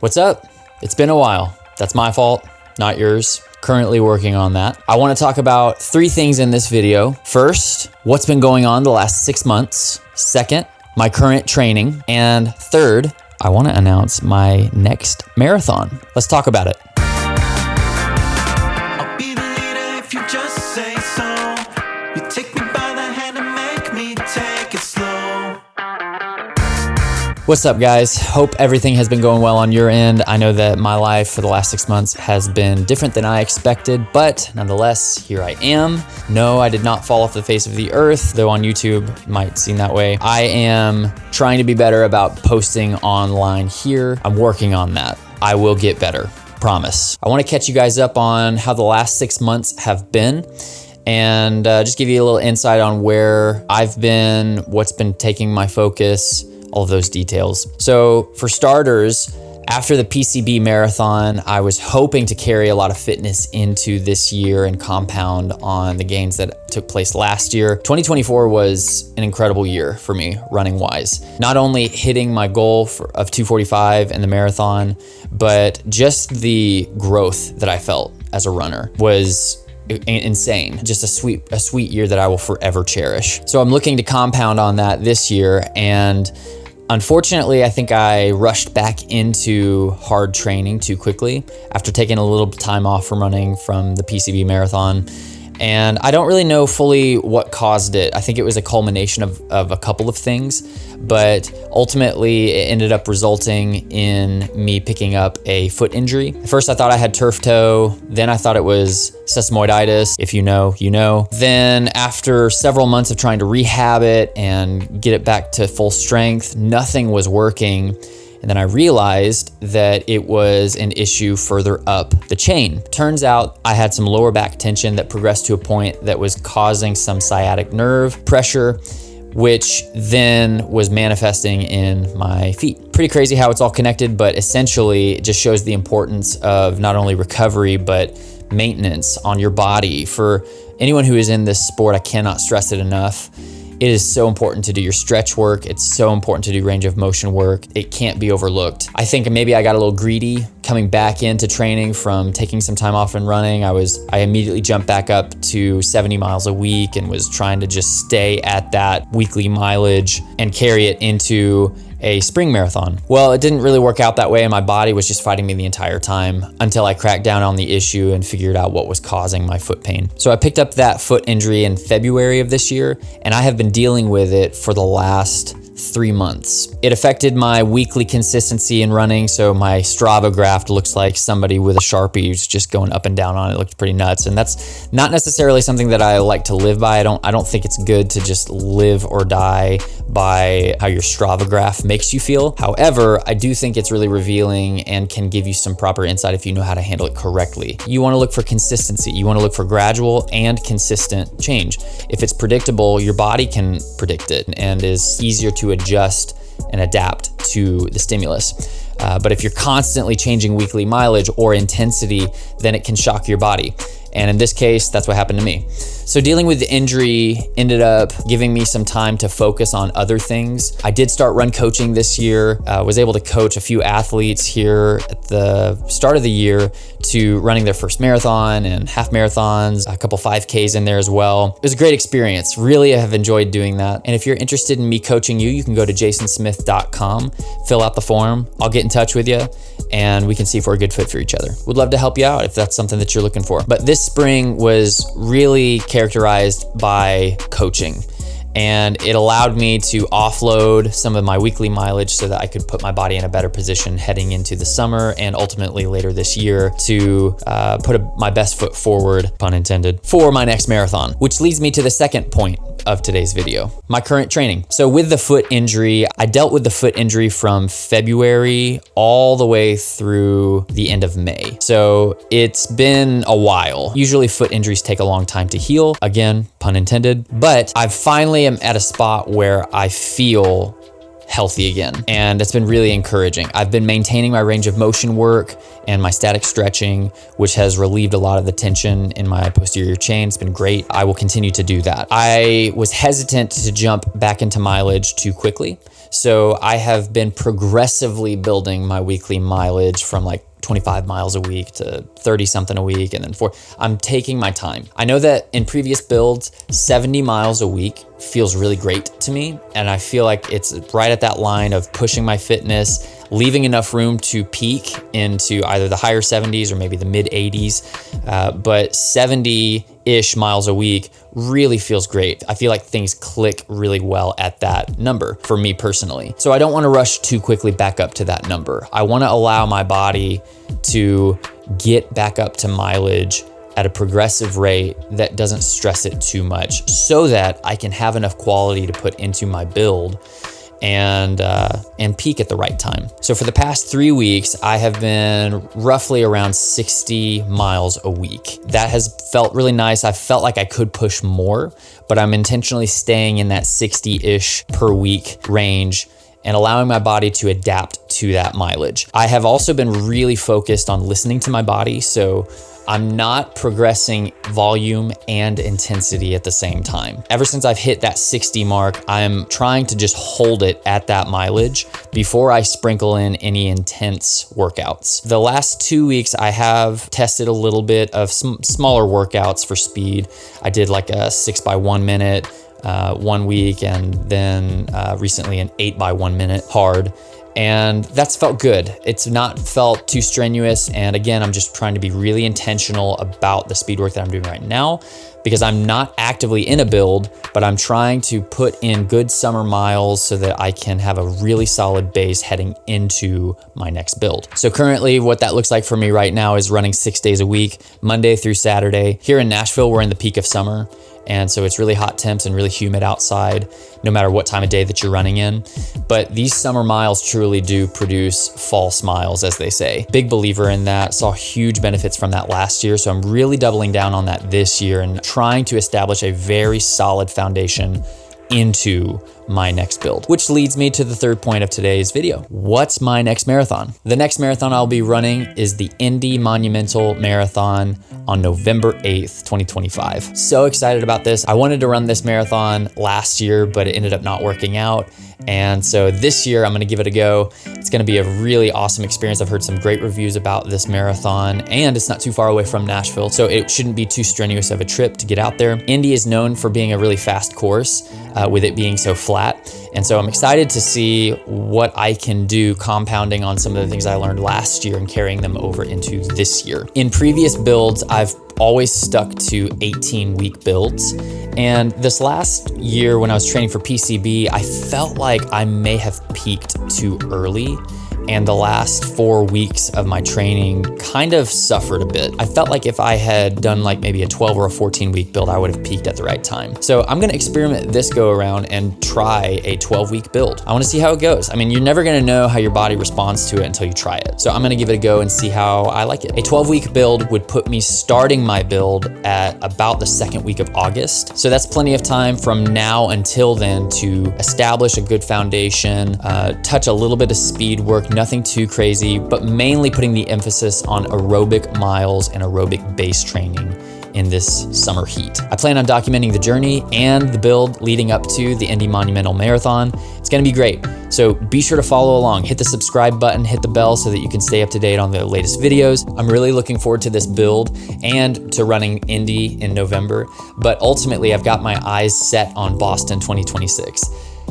What's up? It's been a while. That's my fault, not yours. Currently working on that. I want to talk about 3 things in this video. First, what's been going on the last 6 months. Second, my current training. And third, I want to announce my next marathon. Let's talk about it. I'll be the leader if you just say so. You take me by the hand and make me take it slow. What's up, guys? Hope everything has been going well on your end. I know that my life for the last 6 months has been different than I expected, but nonetheless, here I am. No, I did not fall off the face of the earth, though on YouTube it might seem that way. I am trying to be better about posting online here. I'm working on that. I will get better, promise. I want to catch you guys up on how the last 6 months have been and just give you a little insight on where I've been, what's been taking my focus, all of those details. So for starters, after the PCB marathon, I was hoping to carry a lot of fitness into this year and compound on the gains that took place last year. 2024 was an incredible year for me running wise. Not only hitting my goal of 245 in the marathon, but just the growth that I felt as a runner was insane. Just a sweet year that I will forever cherish. So I'm looking to compound on that this year, and unfortunately, I think I rushed back into hard training too quickly after taking a little time off from running from the PCB marathon. And I don't really know fully what caused it. I think it was a culmination of a couple of things, but ultimately it ended up resulting in me picking up a foot injury. At first I thought I had turf toe, then I thought it was sesamoiditis. If you know, you know. Then after several months of trying to rehab it and get it back to full strength, nothing was working. And then I realized that it was an issue further up the chain. Turns out I had some lower back tension that progressed to a point that was causing some sciatic nerve pressure, which then was manifesting in my feet. Pretty crazy how it's all connected, but essentially it just shows the importance of not only recovery, but maintenance on your body. For anyone who is in this sport, I cannot stress it enough. It is so important to do your stretch work. It's so important to do range of motion work. It can't be overlooked. I think maybe I got a little greedy coming back into training from taking some time off and running. I immediately jumped back up to 70 miles a week and was trying to just stay at that weekly mileage and carry it into a spring marathon. Well, it didn't really work out that way, and my body was just fighting me the entire time until I cracked down on the issue and figured out what was causing my foot pain. So I picked up that foot injury in February of this year, and I have been dealing with it for the last 3 months. It affected my weekly consistency in running, so my Strava graph looks like somebody with a Sharpie who's just going up and down on it. It looked pretty nuts, and that's not necessarily something that I like to live by. I don't think it's good to just live or die by how your Strava graph makes you feel. However, I do think it's really revealing and can give you some proper insight if you know how to handle it correctly. You want to look for consistency. You want to look for gradual and consistent change. If it's predictable, your body can predict it and is easier to adjust and adapt to the stimulus. But if you're constantly changing weekly mileage or intensity, then it can shock your body. And in this case, that's what happened to me. So dealing with the injury ended up giving me some time to focus on other things. I did start run coaching this year, was able to coach a few athletes here at the start of the year to running their first marathon and half marathons, a couple 5Ks in there as well. It was a great experience. Really, I have enjoyed doing that. And if you're interested in me coaching you, you can go to jasonsmith.com, fill out the form. I'll get in touch with you and we can see if we're a good fit for each other. Would love to help you out if that's something that you're looking for. But this spring was really characterized by coaching, and it allowed me to offload some of my weekly mileage so that I could put my body in a better position heading into the summer and ultimately later this year to put my best foot forward, pun intended, for my next marathon. Which leads me to the second point of today's video, my current training. So with the foot injury, I dealt with the foot injury from February all the way through the end of May. So it's been a while. Usually foot injuries take a long time to heal, again, pun intended, but I finally am at a spot where I feel healthy again. And it's been really encouraging. I've been maintaining my range of motion work and my static stretching, which has relieved a lot of the tension in my posterior chain. It's been great. I will continue to do that. I was hesitant to jump back into mileage too quickly. So I have been progressively building my weekly mileage from like 25 miles a week to 30 something a week, and then I'm taking my time. I know that in previous builds, 70 miles a week feels really great to me, and I feel like it's right at that line of pushing my fitness, leaving enough room to peak into either the higher 70s or maybe the mid 80s, but 70-ish miles a week really feels great. I feel like things click really well at that number for me personally. So I don't want to rush too quickly back up to that number. I want to allow my body to get back up to mileage at a progressive rate that doesn't stress it too much, so that I can have enough quality to put into my build and peak at the right time. So for the past 3 weeks, I have been roughly around 60 miles a week. That has felt really nice. I felt like I could push more, but I'm intentionally staying in that 60-ish per week range and allowing my body to adapt to that mileage. I have also been really focused on listening to my body, so I'm not progressing volume and intensity at the same time. Ever since I've hit that 60 mark, I'm trying to just hold it at that mileage before I sprinkle in any intense workouts. The last 2 weeks, I have tested a little bit of some smaller workouts for speed. I did like a 6 by 1 minute 1 week, and then recently an 8 by 1 minute hard. And that's felt good. It's not felt too strenuous. And again, I'm just trying to be really intentional about the speed work that I'm doing right now, because I'm not actively in a build, but I'm trying to put in good summer miles so that I can have a really solid base heading into my next build. So currently what that looks like for me right now is running 6 days a week, Monday through Saturday. Here in Nashville, we're in the peak of summer. And so it's really hot temps and really humid outside, no matter what time of day that you're running in. But these summer miles truly do produce false miles, as they say. Big believer in that, saw huge benefits from that last year. So I'm really doubling down on that this year and trying to establish a very solid foundation into my next build, which leads me to the third point of today's video. What's my next marathon? The next marathon I'll be running is the Indy Monumental Marathon on November 8th, 2025. So excited about this. I wanted to run this marathon last year, but it ended up not working out. And so this year I'm gonna give it a go. It's gonna be a really awesome experience. I've heard some great reviews about this marathon, and it's not too far away from Nashville, so it shouldn't be too strenuous of a trip to get out there. Indy is known for being a really fast course, with it being so flat. And so I'm excited to see what I can do compounding on some of the things I learned last year and carrying them over into this year. In previous builds, I've always stuck to 18-week builds. And this last year when I was training for PCB, I felt like I may have peaked too early. And the last 4 weeks of my training kind of suffered a bit. I felt like if I had done like maybe a 12 or a 14-week build, I would have peaked at the right time. So I'm gonna experiment this go around and try a 12-week build. I wanna see how it goes. I mean, you're never gonna know how your body responds to it until you try it. So I'm gonna give it a go and see how I like it. A 12-week build would put me starting my build at about the 2nd week of August. So that's plenty of time from now until then to establish a good foundation, touch a little bit of speed work, nothing too crazy, but mainly putting the emphasis on aerobic miles and aerobic base training in this summer heat. I plan on documenting the journey and the build leading up to the Indy Monumental Marathon. It's gonna be great. So be sure to follow along, hit the subscribe button, hit the bell so that you can stay up to date on the latest videos. I'm really looking forward to this build and to running Indy in November, but ultimately I've got my eyes set on Boston 2026.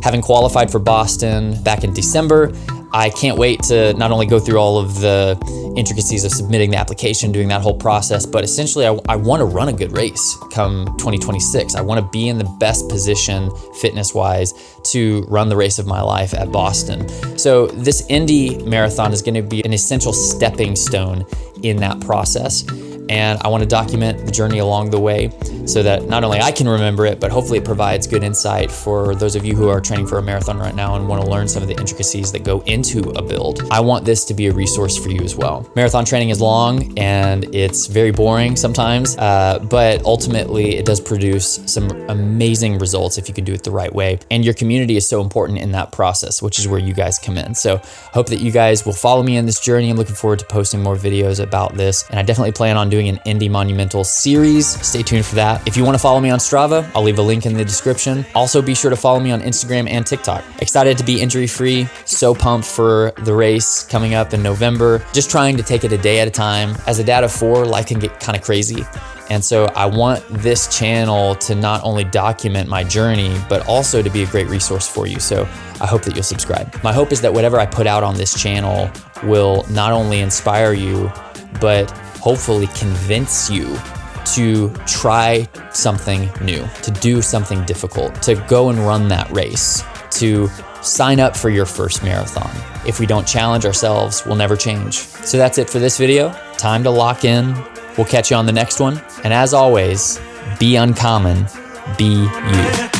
Having qualified for Boston back in December, I can't wait to not only go through all of the intricacies of submitting the application, doing that whole process, but essentially I want to run a good race come 2026. I want to be in the best position fitness-wise to run the race of my life at Boston. So this Indy Marathon is going to be an essential stepping stone in that process. And I want to document the journey along the way so that not only I can remember it, but hopefully it provides good insight for those of you who are training for a marathon right now and want to learn some of the intricacies that go into a build. I want this to be a resource for you as well. Marathon training is long and it's very boring sometimes, but ultimately it does produce some amazing results if you can do it the right way. And your community is so important in that process, which is where you guys come in. So I hope that you guys will follow me in this journey. I'm looking forward to posting more videos about this. And I definitely plan on doing an Indy Monumental series. Stay tuned for that. If you want to follow me on Strava, I'll leave a link in the description. Also, be sure to follow me on Instagram and TikTok. Excited to be injury-free. So pumped for the race coming up in November. Just trying to take it a day at a time. As a dad of 4, life can get kind of crazy. And so I want this channel to not only document my journey, but also to be a great resource for you. So I hope that you'll subscribe. My hope is that whatever I put out on this channel will not only inspire you, but hopefully convince you to try something new, to do something difficult, to go and run that race, to sign up for your first marathon. If we don't challenge ourselves, we'll never change. So that's it for this video. Time to lock in. We'll catch you on the next one. And as always, be uncommon, be you.